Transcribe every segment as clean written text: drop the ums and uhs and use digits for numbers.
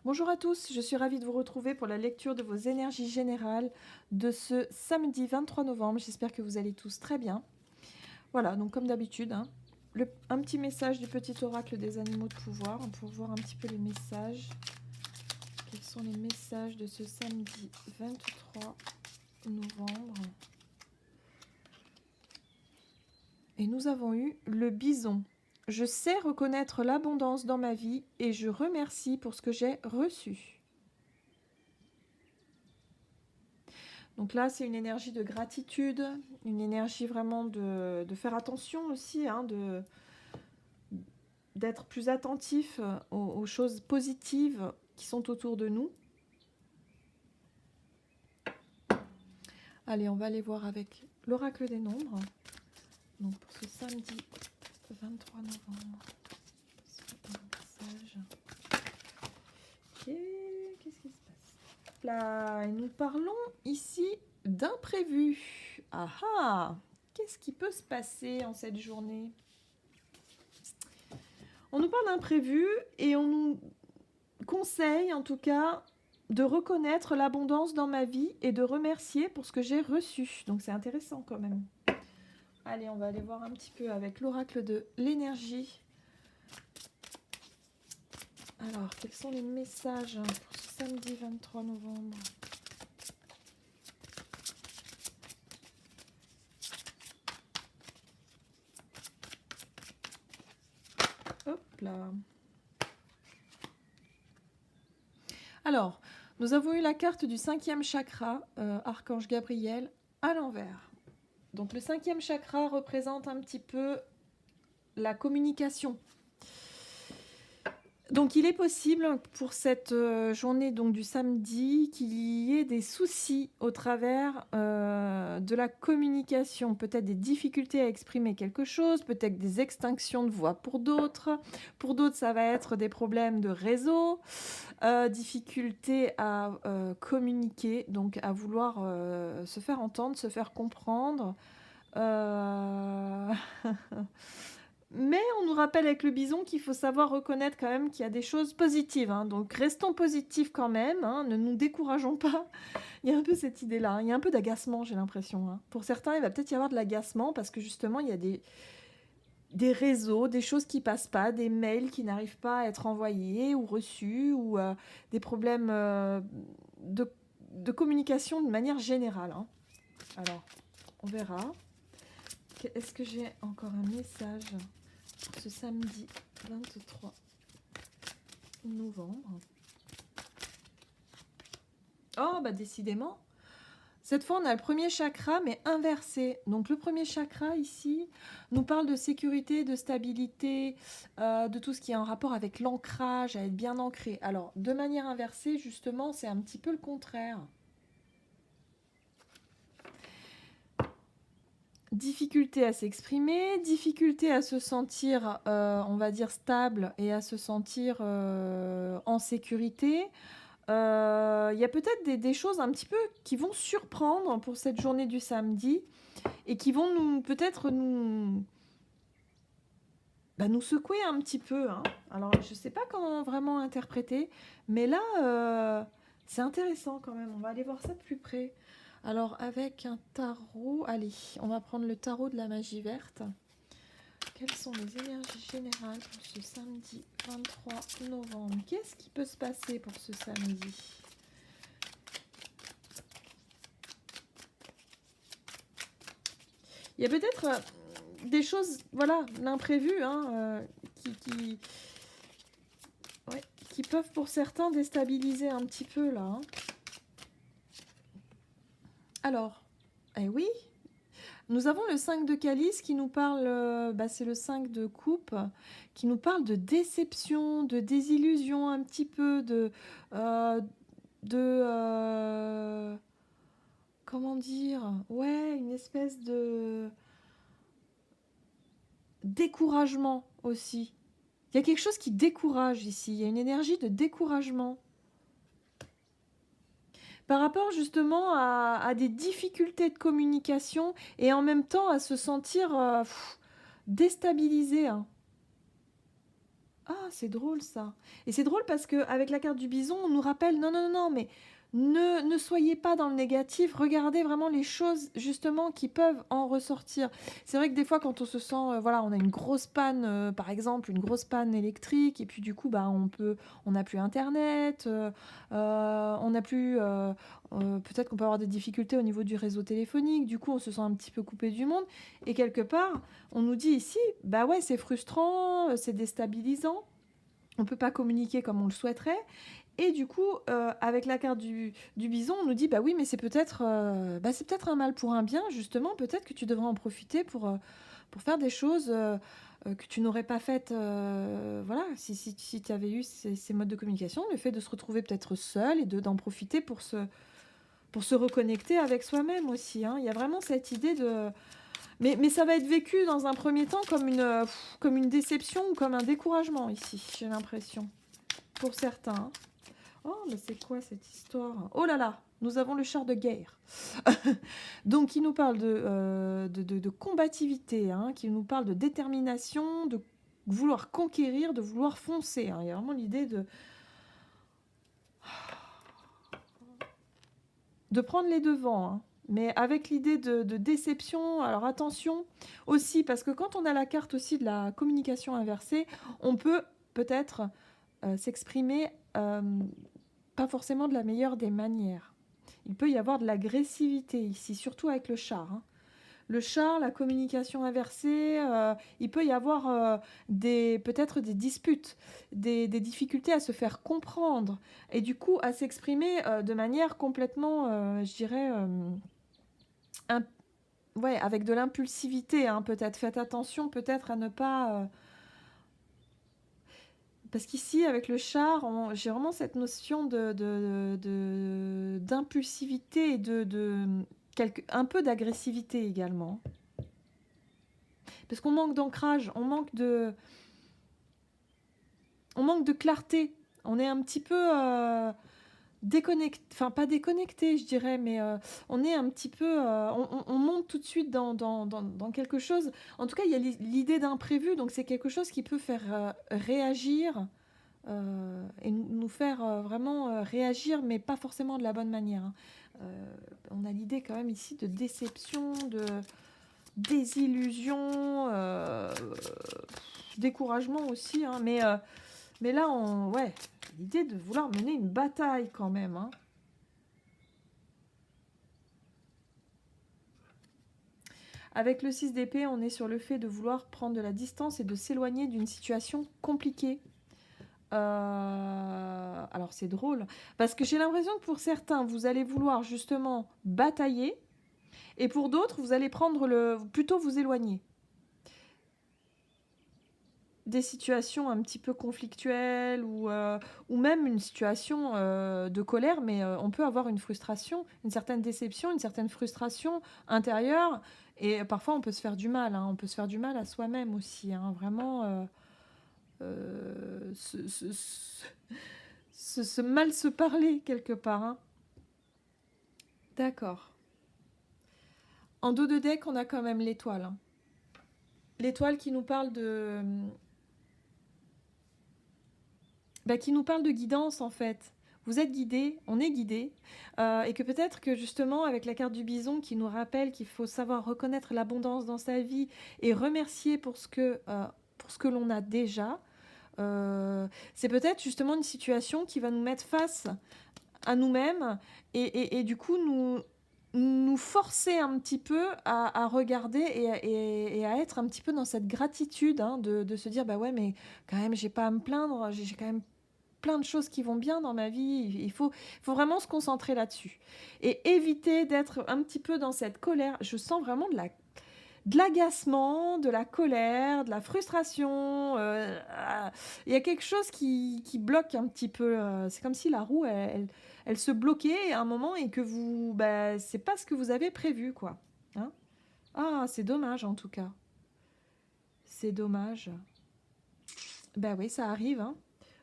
Bonjour à tous, je suis ravie de vous retrouver pour la lecture de vos énergies générales de ce samedi 23 novembre. J'espère que vous allez tous très bien. Voilà, donc comme d'habitude, hein, un petit message du petit oracle des animaux de pouvoir pour voir un petit peu les messages. Quels sont les messages de ce samedi 23 novembre? Et nous avons eu le bison. Je sais reconnaître l'abondance dans ma vie et je remercie pour ce que j'ai reçu. Donc là, c'est une énergie de gratitude, une énergie vraiment de faire attention aussi, hein, d'être plus attentif aux choses positives qui sont autour de nous. Allez, on va aller voir avec l'oracle des nombres. Donc pour ce samedi 23 novembre, c'est un message. Ok, qu'est-ce qui se passe là? Et nous parlons ici d'imprévu. Ah ah! Qu'est-ce qui peut se passer en cette journée? On nous parle d'imprévu et on nous conseille en tout cas de reconnaître l'abondance dans ma vie et de remercier pour ce que j'ai reçu. Donc c'est intéressant quand même. Allez, on va aller voir un petit peu avec l'oracle de l'énergie. Alors, quels sont les messages pour ce samedi 23 novembre? Hop là. Alors, nous avons eu la carte du 5e chakra, Archange Gabriel, à l'envers. Donc le 5e chakra représente un petit peu la communication. Donc il est possible pour cette journée donc, du samedi qu'il y ait des soucis au travers de la communication, peut-être des difficultés à exprimer quelque chose, peut-être des extinctions de voix pour d'autres. Pour d'autres, ça va être des problèmes de réseau, difficultés à communiquer, donc à vouloir se faire entendre, se faire comprendre. Mais on nous rappelle avec le bison qu'il faut savoir reconnaître quand même qu'il y a des choses positives. Hein. Donc restons positifs quand même, hein, ne nous décourageons pas. Il y a un peu cette idée-là, hein. Il y a un peu d'agacement, j'ai l'impression. Hein. Pour certains, il va peut-être y avoir de l'agacement parce que justement, il y a des réseaux, des choses qui passent pas, des mails qui n'arrivent pas à être envoyés ou reçus, ou des problèmes de communication de manière générale. Hein. Alors, on verra. Est-ce que j'ai encore un message pour ce samedi 23 novembre? Oh, bah décidément. Cette fois, on a le premier chakra, mais inversé. Donc, le premier chakra, ici, nous parle de sécurité, de stabilité, de tout ce qui est en rapport avec l'ancrage, à être bien ancré. Alors, de manière inversée, justement, c'est un petit peu le contraire. Difficulté à s'exprimer, difficulté à se sentir, on va dire, stable et à se sentir en sécurité. Il y a peut-être des choses un petit peu qui vont surprendre pour cette journée du samedi et qui vont nous peut-être nous secouer un petit peu. Hein. Alors, je ne sais pas comment vraiment interpréter, mais là, c'est intéressant quand même. On va aller voir ça de plus près. Alors, avec un tarot, allez, on va prendre le tarot de la magie verte. Quelles sont les énergies générales pour ce samedi 23 novembre? Qu'est-ce qui peut se passer pour ce samedi? Il y a peut-être des choses, voilà, l'imprévu, hein, qui peuvent pour certains déstabiliser un petit peu là. Hein. Alors, eh oui, nous avons le 5 de calice qui nous parle, c'est le 5 de coupe, qui nous parle de déception, de désillusion un petit peu, comment dire, ouais, une espèce de découragement aussi. Il y a quelque chose qui décourage ici, il y a une énergie de découragement. Par rapport justement à des difficultés de communication et en même temps à se sentir déstabilisé. Hein. Ah, c'est drôle ça. Et c'est drôle parce qu'avec la carte du bison, on nous rappelle, non, non, non, non, mais ne soyez pas dans le négatif, regardez vraiment les choses justement qui peuvent en ressortir. C'est vrai que des fois quand on se sent, voilà, on a une grosse panne, par exemple, une grosse panne électrique, et puis du coup, bah, on n'a plus Internet, on n'a plus, peut-être qu'on peut avoir des difficultés au niveau du réseau téléphonique, du coup on se sent un petit peu coupé du monde, et quelque part, on nous dit ici, bah ouais, c'est frustrant, c'est déstabilisant, on ne peut pas communiquer comme on le souhaiterait. Et du coup, avec la carte du bison, on nous dit, bah oui, mais c'est peut-être un mal pour un bien, justement, peut-être que tu devrais en profiter pour faire des choses que tu n'aurais pas faites, voilà, si tu avais eu ces modes de communication, le fait de se retrouver peut-être seul et d'en profiter pour se reconnecter avec soi-même aussi, hein. Il y a vraiment cette idée de... Mais ça va être vécu dans un premier temps comme une déception ou comme un découragement ici, j'ai l'impression, pour certains, hein. Oh, mais c'est quoi cette histoire? Oh là là, nous avons le char de guerre. Donc, qui nous parle de combativité, hein, qui nous parle de détermination, de vouloir conquérir, de vouloir foncer, hein. Il y a vraiment l'idée de prendre les devants, hein, mais avec l'idée de déception. Alors attention aussi, parce que quand on a la carte aussi de la communication inversée, on peut peut-être s'exprimer pas forcément de la meilleure des manières. Il peut y avoir de l'agressivité ici, surtout avec le char, hein. Le char, la communication inversée, il peut y avoir peut-être des disputes, des difficultés à se faire comprendre et du coup à s'exprimer de manière complètement, je dirais, un- ouais, avec de l'impulsivité, hein, peut-être. Faites attention peut-être à ne pas... parce qu'ici, avec le char, j'ai vraiment cette notion d'impulsivité et un peu d'agressivité également. Parce qu'on manque d'ancrage, on manque de clarté. On est un petit peu déconnecté, enfin pas déconnecté, je dirais, mais on est un petit peu, on monte tout de suite dans quelque chose. En tout cas, il y a l'idée d'imprévu, donc c'est quelque chose qui peut faire réagir et nous faire vraiment réagir, mais pas forcément de la bonne manière, hein. On a l'idée quand même ici de déception, de désillusion, découragement aussi, hein. Mais là, ouais, l'idée de vouloir mener une bataille quand même, hein. Avec le 6 d'épée, on est sur le fait de vouloir prendre de la distance et de s'éloigner d'une situation compliquée. Alors c'est drôle, parce que j'ai l'impression que pour certains, vous allez vouloir justement batailler, et pour d'autres, vous allez plutôt vous éloigner des situations un petit peu conflictuelles ou même une situation de colère, mais on peut avoir une frustration, une certaine déception, une certaine frustration intérieure, et parfois on peut se faire du mal, hein. On peut se faire du mal à soi-même aussi, hein. Vraiment se mal se parler quelque part, hein. D'accord. En dos de deck, on a quand même l'étoile, hein. L'étoile qui nous parle qui nous parle de guidance en fait. Vous êtes guidé, on est guidé, et que peut-être que justement avec la carte du bison qui nous rappelle qu'il faut savoir reconnaître l'abondance dans sa vie et remercier pour ce que l'on a déjà, c'est peut-être justement une situation qui va nous mettre face à nous-mêmes et du coup nous forcer un petit peu à regarder et à être un petit peu dans cette gratitude, hein, de se dire bah ouais mais quand même j'ai pas à me plaindre, j'ai quand même plein de choses qui vont bien dans ma vie. Il faut vraiment se concentrer là-dessus et éviter d'être un petit peu dans cette colère. Je sens vraiment de l'agacement, de la colère, de la frustration. Il y a quelque chose qui bloque un petit peu. C'est comme si la roue, elle se bloquait à un moment et que c'est pas ce que vous avez prévu, quoi. Hein. Ah, c'est dommage en tout cas. C'est dommage. Ben oui, ça arrive, hein.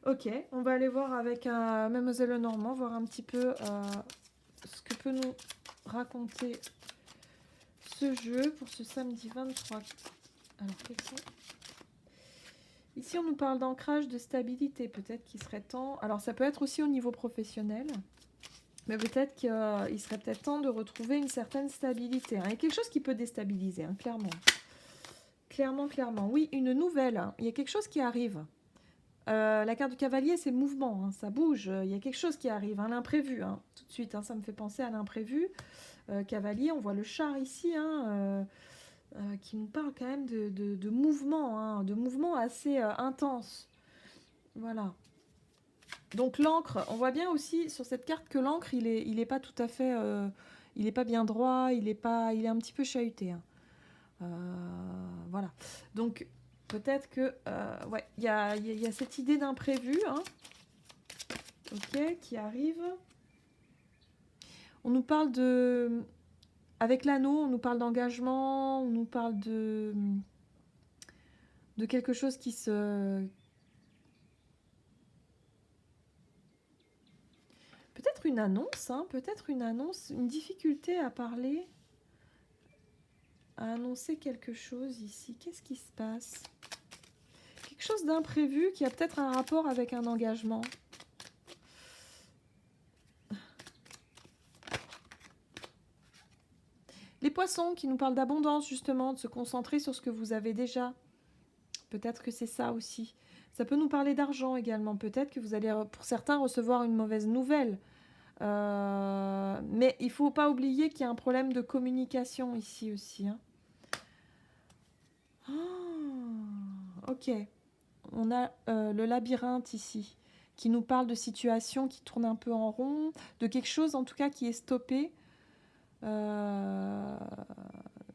Ok, on va aller voir avec Mademoiselle Lenormand, voir un petit peu ce que peut nous raconter ce jeu pour ce samedi 23. Alors, quels sont Ici, on nous parle d'ancrage, de stabilité. Peut-être qu'il serait temps... Alors, ça peut être aussi au niveau professionnel. Mais peut-être qu'il serait peut-être temps de retrouver une certaine stabilité. Il y a quelque chose qui peut déstabiliser, clairement. Clairement, clairement. Oui, une nouvelle. Il y a quelque chose qui arrive. La carte du cavalier, c'est mouvement. Ça bouge. Il y a quelque chose qui arrive. L'imprévu. Tout de suite, ça me fait penser à l'imprévu. Cavalier, on voit le char ici. Qui nous parle quand même de mouvement. De mouvement assez intense. Voilà. Donc l'encre, on voit bien aussi sur cette carte que l'encre, il est pas tout à fait, il est pas bien droit, il est un petit peu chahuté. Voilà. Donc peut-être que, ouais, il y a cette idée d'imprévu, ok, qui arrive. On nous parle avec l'anneau, on nous parle d'engagement, on nous parle de quelque chose qui se peut-être une annonce, une difficulté à parler, à annoncer quelque chose ici. Qu'est-ce qui se passe? Quelque chose d'imprévu qui a peut-être un rapport avec un engagement. Les poissons qui nous parlent d'abondance, justement, de se concentrer sur ce que vous avez déjà. Peut-être que c'est ça aussi. Ça peut nous parler d'argent également. Peut-être que vous allez, pour certains, recevoir une mauvaise nouvelle. Mais il ne faut pas oublier qu'il y a un problème de communication ici aussi. Ok. On a le labyrinthe ici, qui nous parle de situations qui tournent un peu en rond, de quelque chose en tout cas qui est stoppé,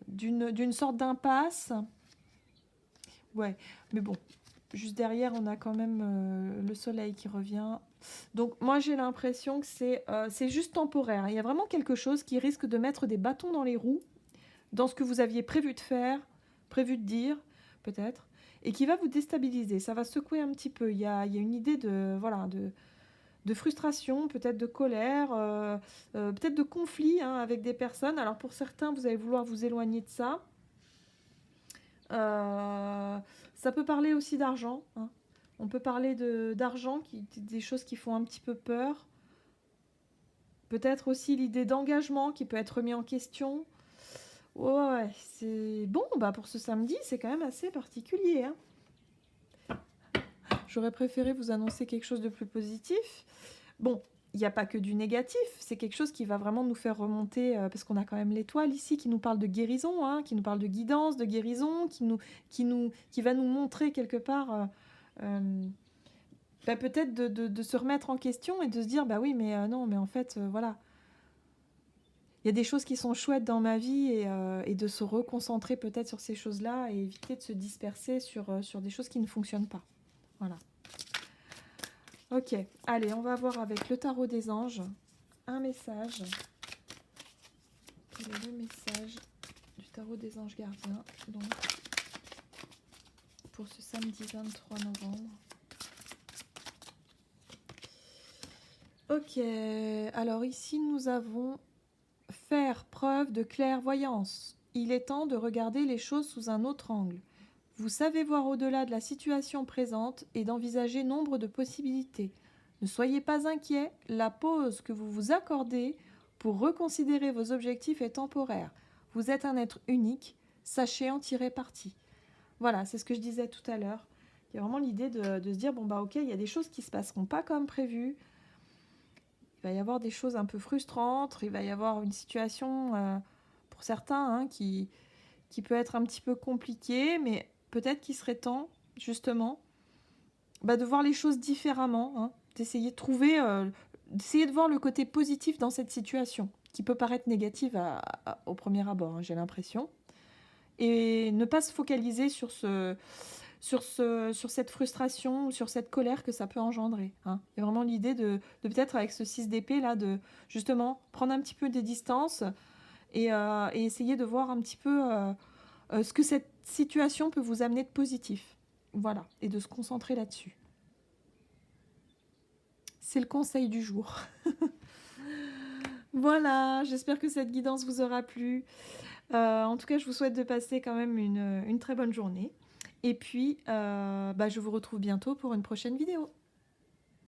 d'une sorte d'impasse. Ouais, mais bon, juste derrière, on a quand même le soleil qui revient. Donc moi, j'ai l'impression que c'est juste temporaire. Il y a vraiment quelque chose qui risque de mettre des bâtons dans les roues, dans ce que vous aviez prévu de faire, prévu de dire, peut-être, et qui va vous déstabiliser. Ça va secouer un petit peu. Il y a une idée de frustration, peut-être de colère, peut-être de conflit avec des personnes. Alors pour certains, vous allez vouloir vous éloigner de ça. Ça peut parler aussi d'argent. On peut parler d'argent, des choses qui font un petit peu peur. Peut-être aussi l'idée d'engagement qui peut être remis en question. Ouais, c'est bon, pour ce samedi, c'est quand même assez particulier. J'aurais préféré vous annoncer quelque chose de plus positif. Bon, il n'y a pas que du négatif, c'est quelque chose qui va vraiment nous faire remonter, parce qu'on a quand même l'étoile ici qui nous parle de guérison, qui nous parle de guidance, de guérison, qui va nous montrer quelque part peut-être de se remettre en question et de se dire, bah oui, mais non, mais en fait, voilà. Il y a des choses qui sont chouettes dans ma vie et de se reconcentrer peut-être sur ces choses-là et éviter de se disperser sur des choses qui ne fonctionnent pas. Voilà. Ok, allez, on va voir avec le tarot des anges un message. Quel est le message du tarot des anges gardiens donc, pour ce samedi 23 novembre? Ok, alors ici nous avons faire preuve de clairvoyance. Il est temps de regarder les choses sous un autre angle. Vous savez voir au-delà de la situation présente et d'envisager nombre de possibilités. Ne soyez pas inquiet, la pause que vous vous accordez pour reconsidérer vos objectifs est temporaire. Vous êtes un être unique, sachez en tirer parti. Voilà, c'est ce que je disais tout à l'heure. Il y a vraiment l'idée de se dire, bon ok, il y a des choses qui ne se passeront pas comme prévu. Il va y avoir des choses un peu frustrantes, il va y avoir une situation, pour certains, qui peut être un petit peu compliquée, mais peut-être qu'il serait temps, justement, de voir les choses différemment, d'essayer de trouver, d'essayer de voir le côté positif dans cette situation, qui peut paraître négative au premier abord, j'ai l'impression, et ne pas se focaliser sur cette frustration ou sur cette colère que ça peut engendrer. Il y a vraiment l'idée de peut-être avec ce 6 d'épée là, de justement prendre un petit peu des distances et essayer de voir un petit peu ce que cette situation peut vous amener de positif. Voilà, et de se concentrer là-dessus. C'est le conseil du jour. Voilà, j'espère que cette guidance vous aura plu. En tout cas, je vous souhaite de passer quand même une très bonne journée. Et puis, je vous retrouve bientôt pour une prochaine vidéo.